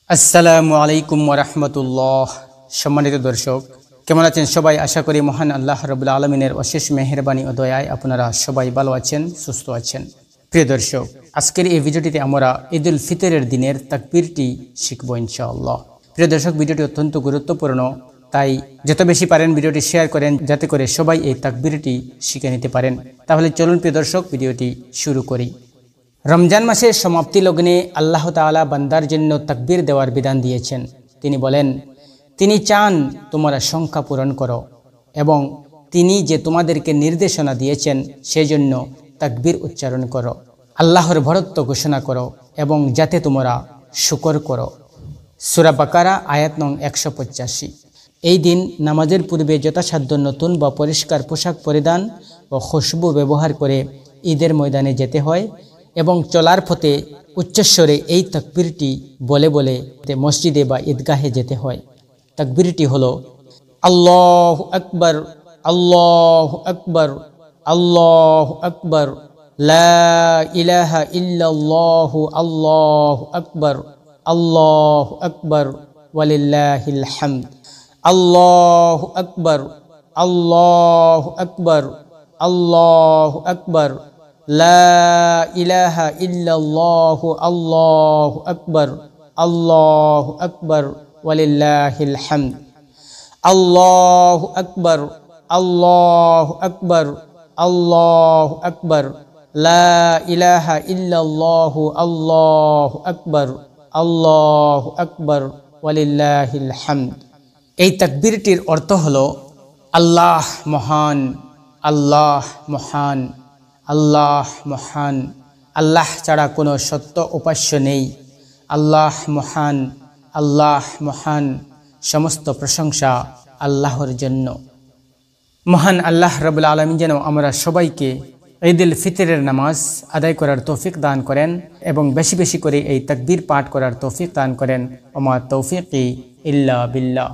আসসালামু আলাইকুম ওয়া রাহমাতুল্লাহ। সম্মানিত দর্শক, কেমন আছেন সবাই? আশা করি মহান আল্লাহ রাব্বুল আলামিনের অশেষ মেহেরবানি ও দয়ায় আপনারা সবাই ভালো আছেন, সুস্থ আছেন। প্রিয় দর্শক, আজকের এই ভিডিওটিতে আমরা ঈদুল ফিতরের দিনের তাকবীরটি শিখব ইনশাআল্লাহ। প্রিয় দর্শক, ভিডিওটি অত্যন্ত গুরুত্বপূর্ণ, তাই যত বেশি পারেন ভিডিওটি শেয়ার করেন যাতে করে সবাই এই তাকবীরটি শিখে নিতে পারেন। তাহলে চলুন প্রিয় দর্শক, ভিডিওটি শুরু করি। রমজান মাসের সমাপ্তি লগ্নে আল্লাহ তাআলা বান্দার জন্য তাকবীর দেওয়ার বিধান দিয়েছেন। তিনি বলেন, তিনি চান তোমরা সংখ্যা পূরণ করো এবং তিনি যে তোমাদেরকে নির্দেশনা দিয়েছেন সেজন্য তাকবীর উচ্চারণ করো, আল্লাহর বরত্ব ঘোষণা করো এবং যাতে তোমরা শুকর করো। সূরা বাকারা আয়াত নং 185। এই দিন নামাজের পূর্বে যথাসাধ্য নতুন বা পরিষ্কার পোশাক পরিধান ও খুশবু ব্যবহার করে ঈদের ময়দানে যেতে হয় এবং চলার পথে উচ্চস্বরে এই তাকবীরটি বলে বলে মসজিদে বা ঈদগাহে যেতে হয়। তাকবীরটি হলো আল্লাহু আকবার, আল্লাহু আকবার, আল্লাহু আকবার, লা ইলাহা ইল্লাল্লাহু, আল্লাহু আকবার, আল্লাহু আকবার, ওয়ালিল্লাহিল হামদ। আল্লাহু আকবার, আল্লাহু আকবার, আল্লাহু আকবার, লা ইলাহা ইল্লাল্লাহু, আল্লাহু আকবার, আল্লাহু আকবার, ওয়ালিল্লাহিল হামদ। আল্লাহু আকবার, আল্লাহু আকবার, আল্লাহু আকবার, লা ইলাহা ইল্লাল্লাহু, আল্লাহু আকবার, আল্লাহু আকবার, ওয়ালিল্লাহিল হামদ। এই তাকবীরটির অর্থ হলো আল্লাহ মহান, আল্লাহ মহান, আল্লাহ মহান, আল্লাহ ছাড়া কোনো সত্য উপাস্য নেই। আল্লাহ মহান, আল্লাহ মহান, সমস্ত প্রশংসা আল্লাহর জন্য। মহান আল্লাহ রাব্বুল আলামিন যেন আমরা সবাইকে ঈদুল ফিতরের নামাজ আদায় করার তৌফিক দান করেন এবং বেশি বেশি করে এই তাকবীর পাঠ করার তৌফিক দান করেন। ওমা তৌফিকি ইল্লা বিল্লাহ।